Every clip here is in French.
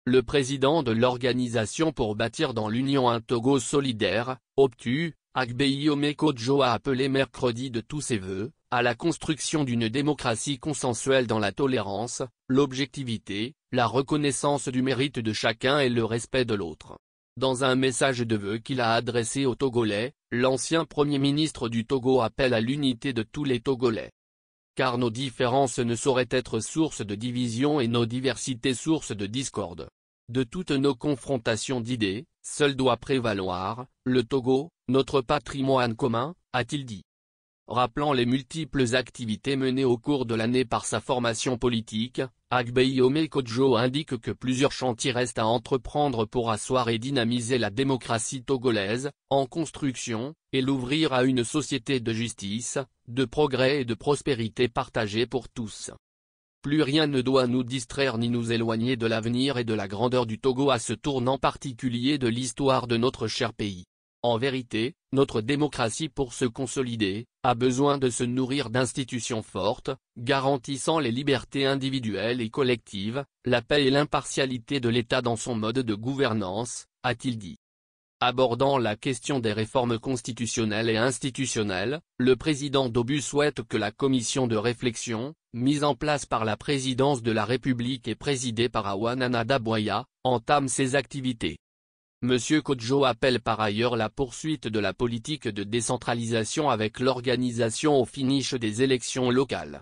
le président de l'Organisation pour bâtir dans l'Union un Togo solidaire, OPTU, Agbeyiome Kodjo a appelé mercredi de tous ses vœux, à la construction d'une démocratie consensuelle dans la tolérance, l'objectivité, la reconnaissance du mérite de chacun et le respect de l'autre. Dans un message de vœux qu'il a adressé aux Togolais, l'ancien Premier ministre du Togo appelle à l'unité de tous les Togolais. Car nos différences ne sauraient être source de division et nos diversités source de discorde. De toutes nos confrontations d'idées, seul doit prévaloir, le Togo, notre patrimoine commun, a-t-il dit. Rappelant les multiples activités menées au cours de l'année par sa formation politique, Agbeyiome Kodjo indique que plusieurs chantiers restent à entreprendre pour asseoir et dynamiser la démocratie togolaise, en construction, et l'ouvrir à une société de justice, de progrès et de prospérité partagée pour tous. Plus rien ne doit nous distraire ni nous éloigner de l'avenir et de la grandeur du Togo à ce tournant particulier de l'histoire de notre cher pays. En vérité, notre démocratie pour se consolider, a besoin de se nourrir d'institutions fortes, garantissant les libertés individuelles et collectives, la paix et l'impartialité de l'État dans son mode de gouvernance, a-t-il dit. Abordant la question des réformes constitutionnelles et institutionnelles, le président d'OBU souhaite que la commission de réflexion, mise en place par la présidence de la République et présidée par Awana Daboya, entame ses activités. M. Kodjo appelle par ailleurs la poursuite de la politique de décentralisation avec l'organisation au finish des élections locales.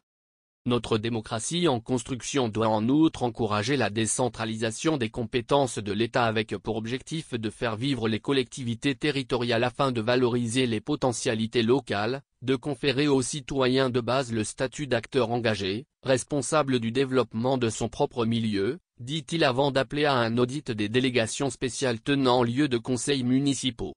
Notre démocratie en construction doit en outre encourager la décentralisation des compétences de l'État avec pour objectif de faire vivre les collectivités territoriales afin de valoriser les potentialités locales, de conférer aux citoyens de base le statut d'acteur engagé, responsable du développement de son propre milieu, dit-il avant d'appeler à un audit des délégations spéciales tenant lieu de conseils municipaux.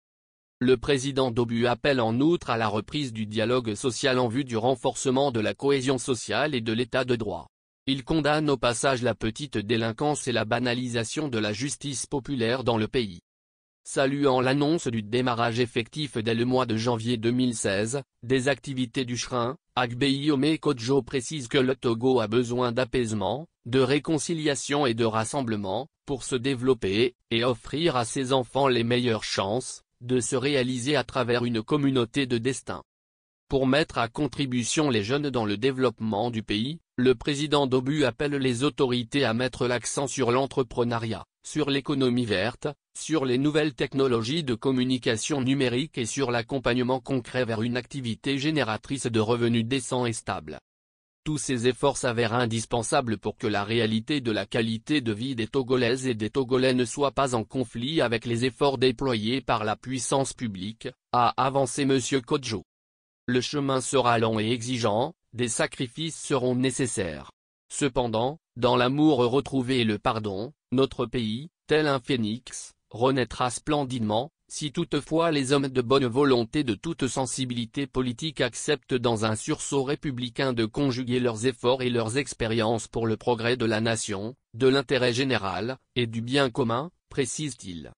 Le président d'OBU appelle en outre à la reprise du dialogue social en vue du renforcement de la cohésion sociale et de l'état de droit. Il condamne au passage la petite délinquance et la banalisation de la justice populaire dans le pays. Saluant l'annonce du démarrage effectif dès le mois de janvier 2016, des activités du Shrin, Agbeyiome Kodjo précise que le Togo a besoin d'apaisement, de réconciliation et de rassemblement, pour se développer, et offrir à ses enfants les meilleures chances, de se réaliser à travers une communauté de destin. Pour mettre à contribution les jeunes dans le développement du pays, le président d'OBU appelle les autorités à mettre l'accent sur l'entrepreneuriat, sur l'économie verte, sur les nouvelles technologies de communication numérique et sur l'accompagnement concret vers une activité génératrice de revenus décents et stables. Tous ces efforts s'avèrent indispensables pour que la réalité de la qualité de vie des Togolaises et des Togolais ne soit pas en conflit avec les efforts déployés par la puissance publique, a avancé M. Kodjo. Le chemin sera long et exigeant, des sacrifices seront nécessaires. Cependant, dans l'amour retrouvé et le pardon, notre pays, tel un phénix, renaîtra splendidement, si toutefois les hommes de bonne volonté de toute sensibilité politique acceptent dans un sursaut républicain de conjuguer leurs efforts et leurs expériences pour le progrès de la nation, de l'intérêt général, et du bien commun, précise-t-il.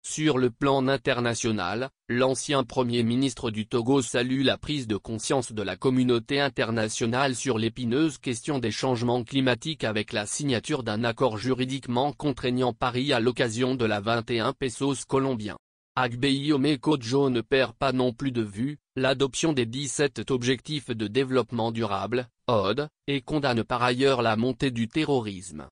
Sur le plan international, l'ancien Premier ministre du Togo salue la prise de conscience de la communauté internationale sur l'épineuse question des changements climatiques avec la signature d'un accord juridiquement contraignant Paris à l'occasion de la 21 pesos colombiens. Agbeyiome Kodjo ne perd pas non plus de vue l'adoption des 17 objectifs de développement durable, ODD, et condamne par ailleurs la montée du terrorisme.